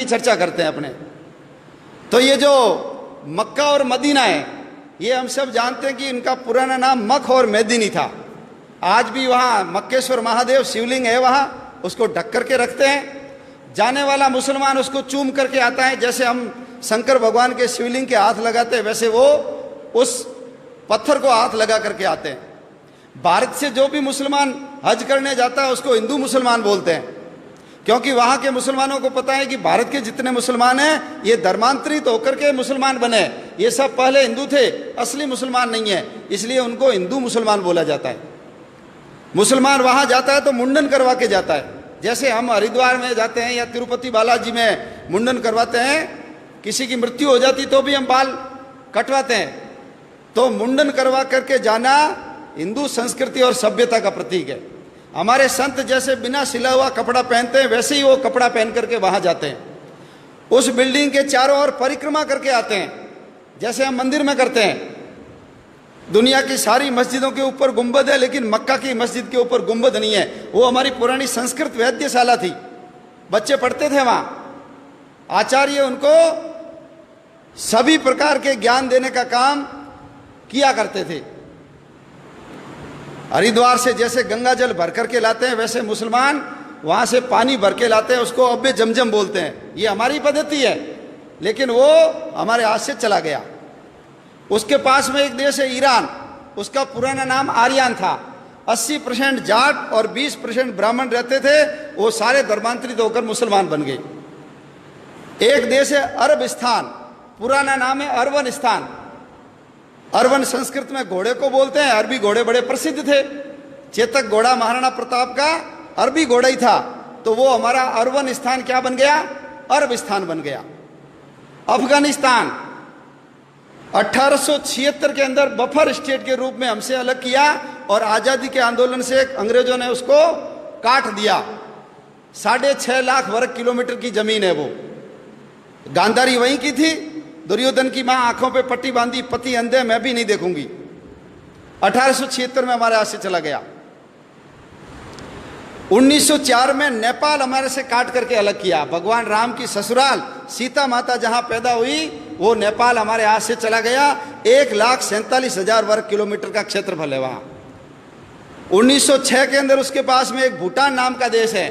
की चर्चा करते हैं अपने। तो ये जो मक्का और मदीना है, ये हम सब जानते हैं कि इनका पुराना नाम मख और मेदिनी था। आज भी वहाँ मक्केश्वर महादेव शिवलिंग है, वहाँ उसको ढक करके रखते हैं। जाने वाला मुसलमान उसको चूम करके आता है, जैसे हम शंकर भगवान के शिवलिंग के हाथ लगाते हैं वैसे वो उस पत्थर को हाथ लगा करके आते हैं। भारत से जो भी मुसलमान हज करने जाता है उसको हिंदू मुसलमान बोलते हैं, क्योंकि वहाँ के मुसलमानों को पता है कि भारत के जितने मुसलमान हैं ये धर्मांतरित होकर के मुसलमान बने, ये सब पहले हिंदू थे, असली मुसलमान नहीं है, इसलिए उनको हिंदू मुसलमान बोला जाता है। मुसलमान वहाँ जाता है तो मुंडन करवा के जाता है, जैसे हम हरिद्वार में जाते हैं या तिरुपति बालाजी में मुंडन करवाते हैं, किसी की मृत्यु हो जाती तो भी हम बाल कटवाते हैं। तो मुंडन करवा करके जाना हिंदू संस्कृति और सभ्यता का प्रतीक है। हमारे संत जैसे बिना सिला हुआ कपड़ा पहनते हैं वैसे ही वो कपड़ा पहन करके वहां जाते हैं, उस बिल्डिंग के चारों ओर परिक्रमा करके आते हैं, जैसे हम मंदिर में करते हैं। दुनिया की सारी मस्जिदों के ऊपर गुंबद है, लेकिन मक्का की मस्जिद के ऊपर गुंबद नहीं है। वो हमारी पुरानी संस्कृत वैद्यशाला थी, बच्चे पढ़ते थे वहां, आचार्य उनको सभी प्रकार के ज्ञान देने का काम किया करते थे। हरिद्वार से जैसे गंगा जल भर करके लाते हैं वैसे मुसलमान वहां से पानी भर के लाते हैं, उसको अब्बे जमजम बोलते हैं। ये हमारी पद्धति है, लेकिन वो हमारे हाथ से चला गया। उसके पास में एक देश है ईरान, उसका पुराना नाम आर्यन था। 80% जाट और 20% ब्राह्मण रहते थे, वो सारे धर्मांतरित होकर मुसलमान बन गए। एक देश है अरबिस्तान, पुराना नाम है अरवनिस्तान। अरवन संस्कृत में घोड़े को बोलते हैं, अरबी घोड़े बड़े प्रसिद्ध थे। चेतक घोड़ा महाराणा प्रताप का अरबी घोड़ा ही था, तो वो हमारा अरवनिस्तान क्या बन गया, अरबिस्तान बन गया। अफगानिस्तान 1876 के अंदर बफर स्टेट के रूप में हमसे अलग किया और आजादी के आंदोलन से अंग्रेजों ने उसको काट दिया। 6.5 लाख वर्ग किलोमीटर की जमीन है वो। गांधारी वहीं की थी, दुर्योधन की मां आंखों पे पट्टी बांधी, पति अंधे, मैं भी नहीं देखूंगी। 1876 में हमारे हाथ से चला गया। 1904 में नेपाल हमारे से काट करके अलग किया। भगवान राम की ससुराल सीता माता जहां पैदा हुई वो नेपाल हमारे हाथ से चला गया। 1,47,000 वर्ग किलोमीटर का क्षेत्रफल है वहां। 1906 के अंदर उसके पास में एक भूटान नाम का देश है,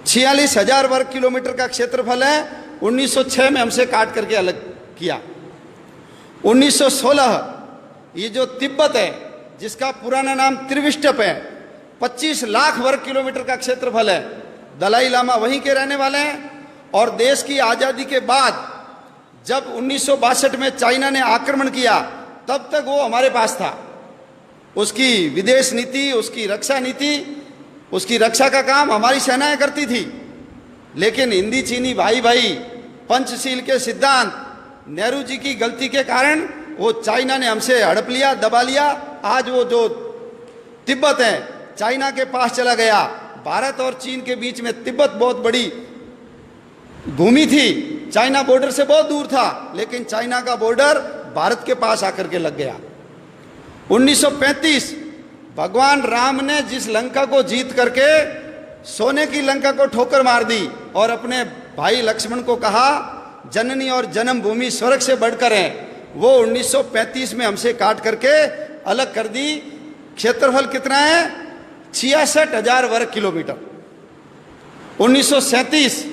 46,000 वर्ग किलोमीटर का क्षेत्रफल है। 1906 में हमसे काट करके अलग किया। 1916 ये जो तिब्बत है, जिसका पुराना नाम त्रिविष्टप है, 25 लाख वर्ग किलोमीटर का क्षेत्रफल है। दलाई लामा वहीं के रहने वाले हैं। और देश की आज़ादी के बाद जब 1962 में चाइना ने आक्रमण किया, तब तक वो हमारे पास था। उसकी विदेश नीति, उसकी रक्षा नीति, उसकी रक्षा का काम हमारी सेनाएं करती थी। लेकिन हिंदी चीनी भाई भाई पंचशील के सिद्धांत, नेहरू जी की गलती के कारण वो चाइना ने हमसे हड़प लिया, दबा लिया। आज वो जो तिब्बत है चाइना के पास चला गया। भारत और चीन के बीच में तिब्बत बहुत बड़ी भूमि थी, चाइना बॉर्डर से बहुत दूर था, लेकिन चाइना का बॉर्डर भारत के पास आकर के लग गया। 1935 भगवान राम ने जिस लंका को जीत करके सोने की लंका को ठोकर मार दी और अपने भाई लक्ष्मण को कहा जननी और जन्मभूमि स्वर्ग से बढ़कर है, वो 1935 में हमसे काट करके अलग कर दी। क्षेत्रफल कितना है, 66,000 वर्ग किलोमीटर। 1937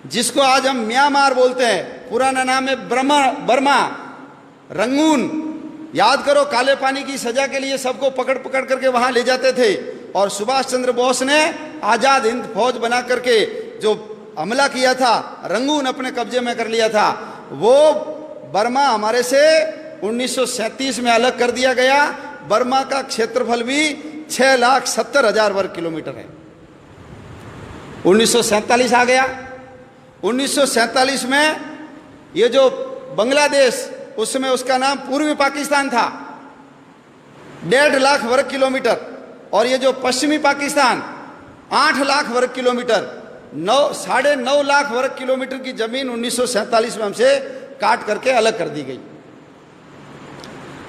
जिसको आज हम म्यांमार बोलते हैं, पुराना नाम है बर्मा, रंगून। याद करो, काले पानी की सजा के लिए सबको पकड़ पकड़ करके वहां ले जाते थे और सुभाष चंद्र बोस ने आजाद हिंद फौज बना करके जो हमला किया था, रंगून अपने कब्जे में कर लिया था। वो बर्मा हमारे से 1937 में अलग कर दिया गया। बर्मा का क्षेत्रफल भी 6,70,000 वर्ग किलोमीटर है। 1947 आ गया। 1947 में ये जो बांग्लादेश, उस समय उसका नाम पूर्वी पाकिस्तान था, 1.5 लाख वर्ग किलोमीटर। और ये जो पश्चिमी पाकिस्तान 8 लाख वर्ग किलोमीटर, 9.5 लाख वर्ग किलोमीटर की जमीन 1947 में हमसे काट करके अलग कर दी गई।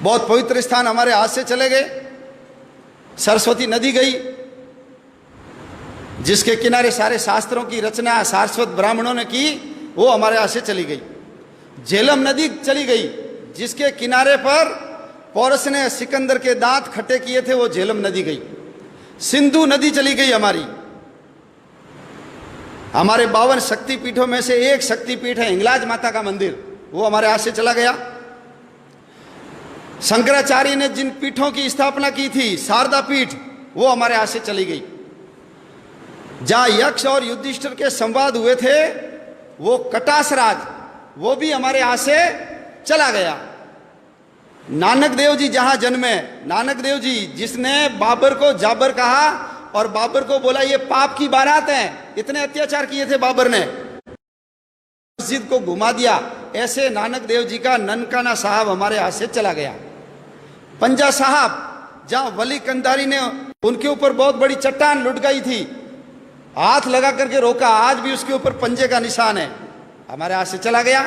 बहुत पवित्र स्थान हमारे हाथ से चले गए। सरस्वती नदी गई, जिसके किनारे सारे शास्त्रों की रचना सारस्वत ब्राह्मणों ने की, वो हमारे यहाँ से चली गई। झेलम नदी चली गई, जिसके किनारे पर पौरस ने सिकंदर के दांत खट्टे किए थे, वो झेलम नदी गई। सिंधु नदी चली गई हमारी। हमारे 52 शक्तिपीठों में से एक शक्तिपीठ है हिंगलाज माता का मंदिर, वो हमारे हाथ से चला गया। शंकराचार्य ने जिन पीठों की स्थापना की थी, शारदा पीठ, वो हमारे हाथ से चली गई। जहां यक्ष और युधिष्ठिर के संवाद हुए थे, वो कटास राज, वो भी हमारे हाथ से चला गया। नानक देव जी जहां जन्मे, नानक देव जी जिसने बाबर को जाबर कहा और बाबर को बोला ये पाप की बारात है, इतने अत्याचार किए थे बाबर ने, मस्जिद को घुमा दिया, ऐसे नानक देव जी का ननकाना साहब हमारे हाथ से चला गया। पंजा साहब, जहां वली कंधारी ने उनके ऊपर बहुत बड़ी चट्टान लुढ़काई थी, हाथ लगा करके रोका, आज भी उसके ऊपर पंजे का निशान है, हमारे हाथ से चला गया।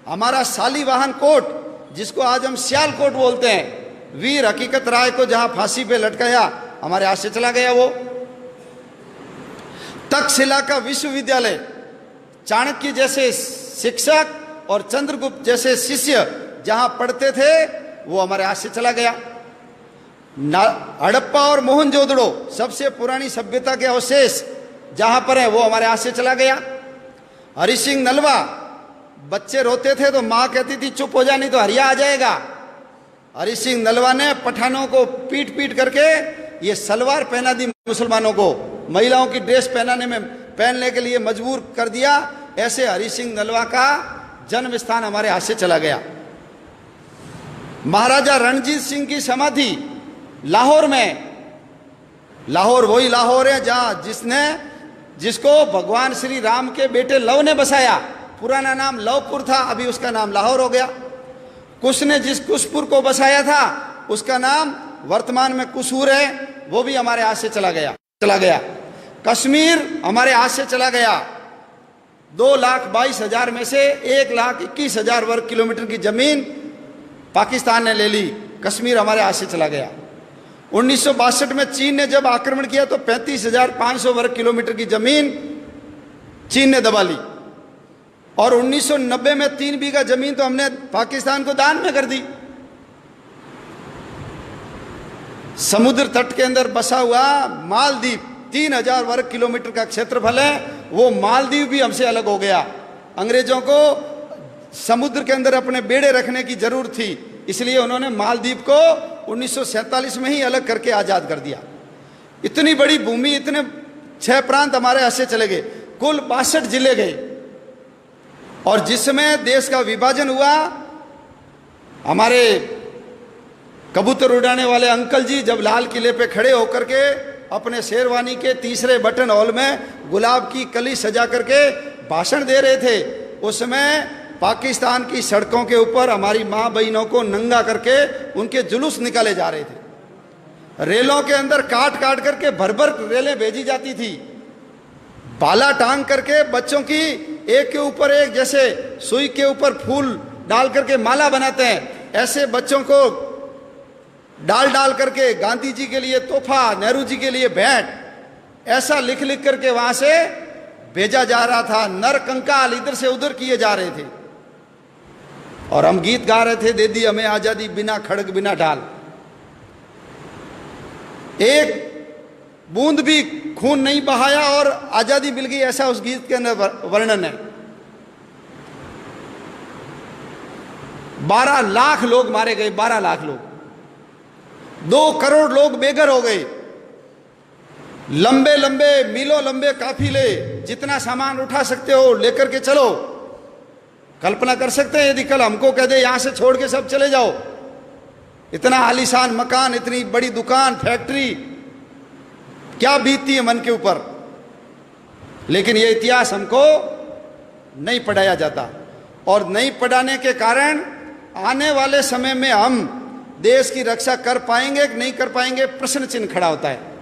हमारा शालीवाहन कोट, जिसको आज हम सियालकोट बोलते हैं, वीर हकीकत राय को जहां फांसी पे लटकाया, हमारे हाथ से चला गया वो। तक्षशिला का विश्वविद्यालय, चाणक्य जैसे शिक्षक और चंद्रगुप्त जैसे शिष्य जहां पढ़ते थे, वो हमारे हाथ से चला गया। हड़प्पा और मोहनजोदड़ो, सबसे पुरानी सभ्यता के अवशेष जहां पर है, वो हमारे हाथ से चला गया। हरि सिंह नलवा, बच्चे रोते थे तो मां कहती थी चुप हो जा नहीं तो हरिया आ जाएगा। हरि सिंह नलवा ने पठानों को पीट पीट करके ये सलवार पहना दी, मुसलमानों को महिलाओं की ड्रेस पहनने के लिए मजबूर कर दिया। ऐसे हरि सिंह नलवा का जन्म स्थान हमारे हाथ से चला गया। महाराजा रणजीत सिंह की समाधि लाहौर में, लाहौर वही लाहौर है जहां जिसको भगवान श्री राम के बेटे लव ने बसाया। पुराना नाम लवपुर था, अभी उसका नाम लाहौर हो गया। कुश ने जिस कुशपुर को बसाया था, उसका नाम वर्तमान में कुसूर है, वो भी हमारे हाथ से चला गया। कश्मीर हमारे हाथ से चला गया। 2,22,000 में से 1,21,000 वर्ग किलोमीटर की जमीन पाकिस्तान ने ले ली, कश्मीर हमारे हाथ से चला गया। 1962 में चीन ने जब आक्रमण किया तो 35,500 वर्ग किलोमीटर की जमीन चीन ने दबा ली। और 1990 में 3 बीघा जमीन तो हमने पाकिस्तान को दान में कर दी। समुद्र तट के अंदर बसा हुआ मालदीव, 3,000 वर्ग किलोमीटर का क्षेत्रफल है, वो मालदीव भी हमसे अलग हो गया। अंग्रेजों को समुद्र के अंदर अपने बेड़े रखने की जरूरत थी, इसलिए उन्होंने मालदीव को 1947 में ही अलग करके आजाद कर दिया। इतनी बड़ी भूमि, इतने 6 प्रांत हमारे हाथ से चले गए, कुल 62 जिले गए। और जिस समय देश का विभाजन हुआ, हमारे कबूतर उड़ाने वाले अंकल जी जब लाल किले पे खड़े होकर के अपने शेरवानी के तीसरे बटन हॉल में गुलाब की कली सजा करके भाषण दे रहे थे, उस समय पाकिस्तान की सड़कों के ऊपर हमारी माँ बहनों को नंगा करके उनके जुलूस निकाले जा रहे थे। रेलों के अंदर काट काट करके भर भर रेलें भेजी जाती थी, भाला टांग करके बच्चों की एक के ऊपर एक, जैसे सुई के ऊपर फूल डाल करके माला बनाते हैं, ऐसे बच्चों को डाल डाल करके गांधी जी के लिए तोहफा, नेहरू जी के लिए भेंट, ऐसा लिख लिख करके वहां से भेजा जा रहा था। नर कंकाल इधर से उधर किए जा रहे थे और हम गीत गा रहे थे, दे दी हमें आजादी बिना खड़ग बिना ढाल। एक बूंद भी खून नहीं बहाया और आजादी मिल गई, ऐसा उस गीत के अंदर वर्णन है। 12 लाख लोग मारे गए, 12 लाख लोग, 2 करोड़ लोग बेघर हो गए। लंबे लंबे मीलों लंबे काफिले, जितना सामान उठा सकते हो लेकर के चलो। कल्पना कर सकते हैं यदि कल हमको कह दे यहां से छोड़ के सब चले जाओ, इतना आलीशान मकान, इतनी बड़ी दुकान, फैक्ट्री, क्या बीतती है मन के ऊपर। लेकिन यह इतिहास हमको नहीं पढ़ाया जाता, और नहीं पढ़ाने के कारण आने वाले समय में हम देश की रक्षा कर पाएंगे कि नहीं कर पाएंगे, प्रश्न चिन्ह खड़ा होता है।